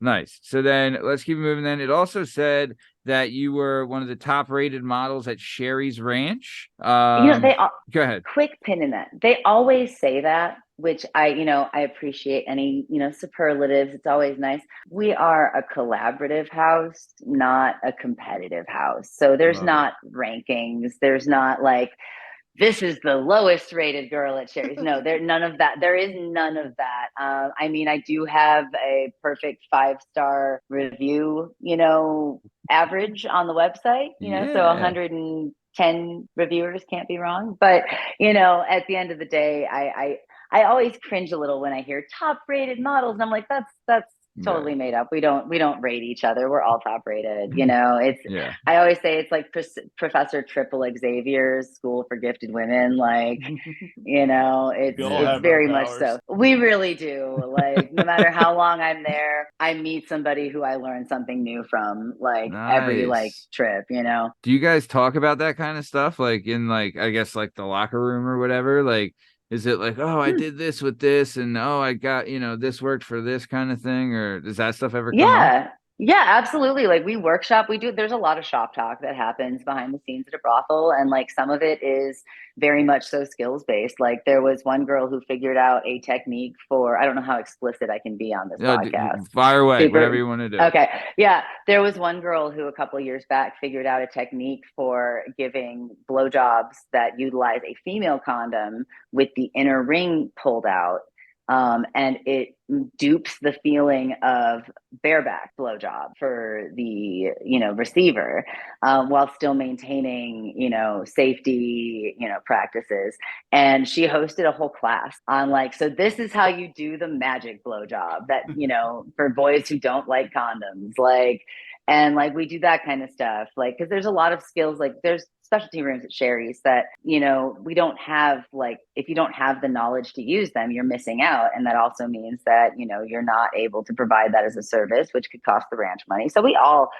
Nice. So then let's keep moving. Then it also said that you were one of the top rated models at Sheri's Ranch. You know, Go ahead. quick pin in that. They always say that, which I appreciate any, superlatives. It's always nice. We are a collaborative house, not a competitive house. So there's Love it. not rankings. There's not like this is the lowest rated girl at Sheri's. No, there none of that. There is none of that. I mean, I do have a perfect 5-star review, average on the website. So Yeah. 110 reviewers can't be wrong. But at the end of the day, I always cringe a little when I hear top rated models, and I'm like, that's Right. totally made up. We don't rate each other. We're all top rated. It's Yeah. I always say it's like Professor Triple Xavier's School for Gifted Women. Like, We all it's Yeah. have our very much powers. so. We really do. Like, no matter how long I'm there, I meet somebody who I learn something new from, like every Nice. trip. Do you guys talk about that kind of stuff like in like I guess like the locker room or whatever? Like is it like, oh, I Hmm. did this with this and oh, I got, this worked for this kind of thing or does that stuff ever come up? Yeah. Yeah, absolutely. Like we workshop, there's a lot of shop talk that happens behind the scenes at a brothel. And like some of it is very much so skills based. Like there was one girl who figured out a technique for, I don't know how explicit I can be on this No, podcast. fire away, whatever Super. you want to do. Okay. Yeah. There was one girl who a couple of years back figured out a technique for giving blowjobs that utilize a female condom with the inner ring pulled out. And it dupes the feeling of bareback blowjob for the receiver, while still maintaining safety practices. And she hosted a whole class on like, so this is how you do the magic blowjob that for boys who don't like condoms, like. And like we do that kind of stuff, like because there's a lot of skills. Like there's specialty rooms at Sheri's that we don't have. Like if you don't have the knowledge to use them, you're missing out, and that also means that you're not able to provide that as a service, which could cost the ranch money. So we all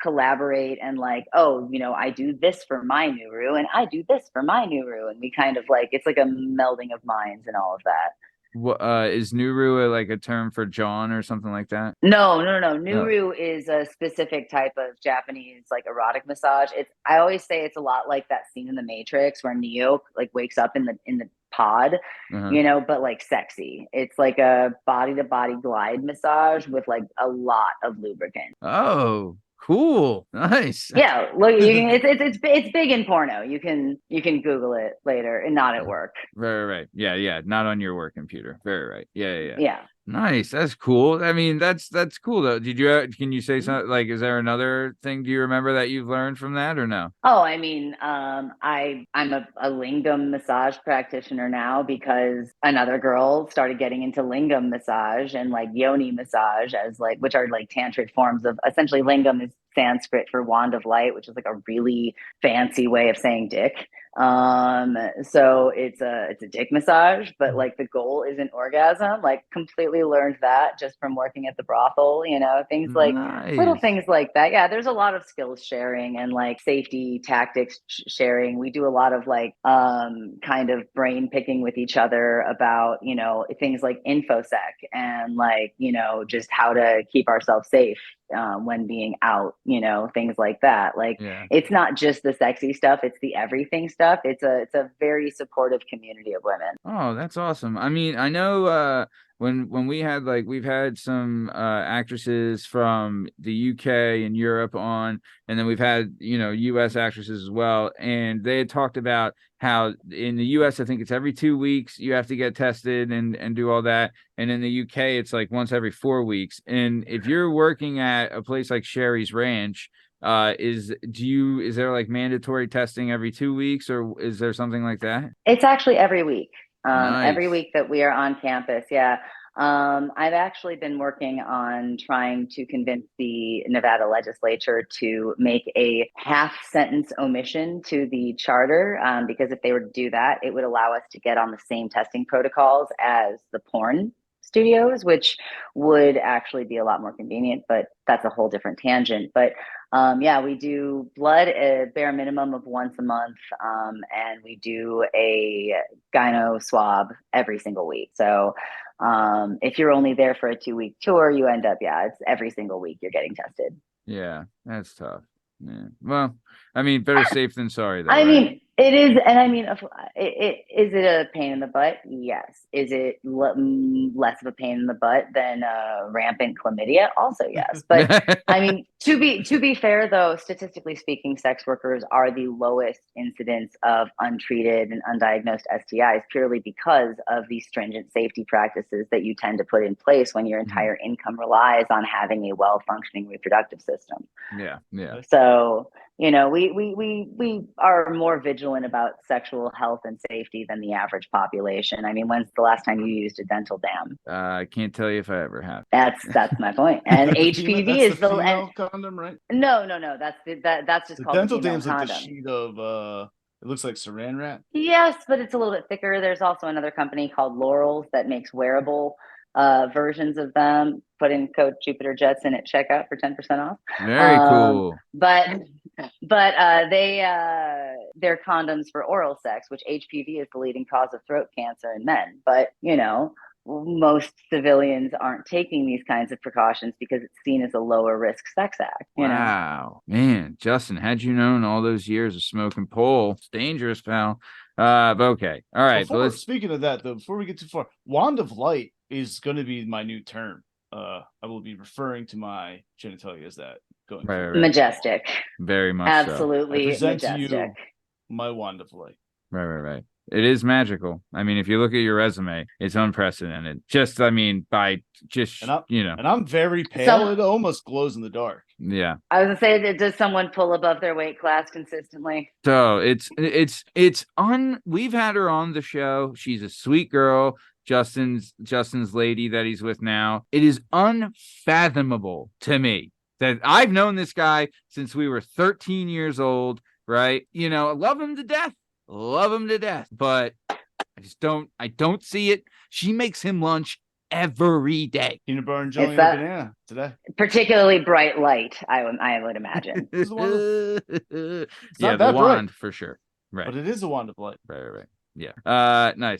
collaborate and like, oh, I do this for my Nuru and I do this for my Nuru, and we kind of like it's like a melding of minds and all of that. What is Nuru like a term for John or something like that? No, no, no, no. Oh, Nuru is a specific type of Japanese like erotic massage. I always say it's a lot like that scene in the Matrix where Neo like wakes up in the pod, uh-huh. but like sexy. It's like a body to body glide massage with like a lot of lubricant. Oh, cool. Nice. Yeah, look, you can. It's big in porno. You can Google it later and not at work. Right, right. Yeah, yeah. Not on your work computer. Very right. Yeah, yeah, yeah. Yeah. Nice. That's cool. I mean, that's cool though. Can you say something like, is there another thing do you remember that you've learned from that or no? Oh, I mean, I'm a lingam massage practitioner now because another girl started getting into lingam massage and like yoni massage as like which are like tantric forms of essentially lingam is Sanskrit for wand of light, which is like a really fancy way of saying dick. So it's a dick massage, but like the goal is an orgasm. Like completely learned that just from working at the brothel, things like little Nice. things like that. Yeah, there's a lot of skills sharing and like safety tactics sharing. We do a lot of like kind of brain picking with each other about things like infosec and like just how to keep ourselves safe when being out, things like that. Like Yeah. it's not just the sexy stuff; it's the everything stuff. It's a very supportive community of women. Oh, that's awesome. I mean, I know when we had like we've had some actresses from the UK and Europe on, and then we've had, US actresses as well, and they had talked about how in the US I think it's every 2 weeks you have to get tested and do all that. And in the UK it's like once every 4 weeks. And if you're working at a place like Sheri's Ranch, is there like mandatory testing every 2 weeks or is there something like that? It's actually every week. Every Nice. week that we are on campus. Yeah. I've actually been working on trying to convince the Nevada legislature to make a half sentence omission to the charter, because if they were to do that, it would allow us to get on the same testing protocols as the porn studios, which would actually be a lot more convenient, but that's a whole different tangent. But yeah, we do blood a bare minimum of once a month, and we do a gyno swab every single week. So If you're only there for a 2-week tour, you end up, it's every single week you're getting tested. Yeah, that's tough. Yeah. Well, I mean, better safe than sorry, though. I right? mean, it is, and I mean, is it a pain in the butt? Yes. Is it less of a pain in the butt than rampant chlamydia? Also, yes. But I mean, to be fair, though, statistically speaking, sex workers are the lowest incidence of untreated and undiagnosed STIs, purely because of the stringent safety practices that you tend to put in place when your entire income relies on having a well-functioning reproductive system. Yeah. So, you know, we are more vigilant about sexual health and safety than the average population. I mean, when's the last time you used a dental dam? I can't tell you if I ever have. That's my point. And HPV is the female condom, right? No. That's just the called dental the female dam's condom. like the sheet of it looks like saran wrap. Yes, but it's a little bit thicker. There's also another company called Laurel's that makes wearable versions of them. Put in code Jupiter Jetson at checkout for 10% off. Very cool. But they're condoms for oral sex, which HPV is the leading cause of throat cancer in men. But you know, most civilians aren't taking these kinds of precautions because it's seen as a lower risk sex act. Wow, man, Justin, had you known all those years of smoking pole, it's dangerous, pal. But okay, all right. Speaking of that, though, before we get too far, wand of light is going to be my new term. I will be referring to my genitalia as that going forward. Majestic, very much. Absolutely, so. I present majestic. to you my wand of light. Right. It is magical. I mean, if you look at your resume, it's unprecedented. Just, I mean, and I'm very pale. It almost glows in the dark. Yeah. I was gonna say, does someone pull above their weight class consistently? So we've had her on the show. She's a sweet girl. Justin's lady that he's with now. It is unfathomable to me that I've known this guy since we were 13 years old, right? You know, I love him to death, but I don't see it. She makes him lunch every day. Peanut butter and jelly and banana today. Particularly bright light, I would imagine. Yeah, the wand for sure. Right. But it is a wand of light. Right. Yeah. Nice.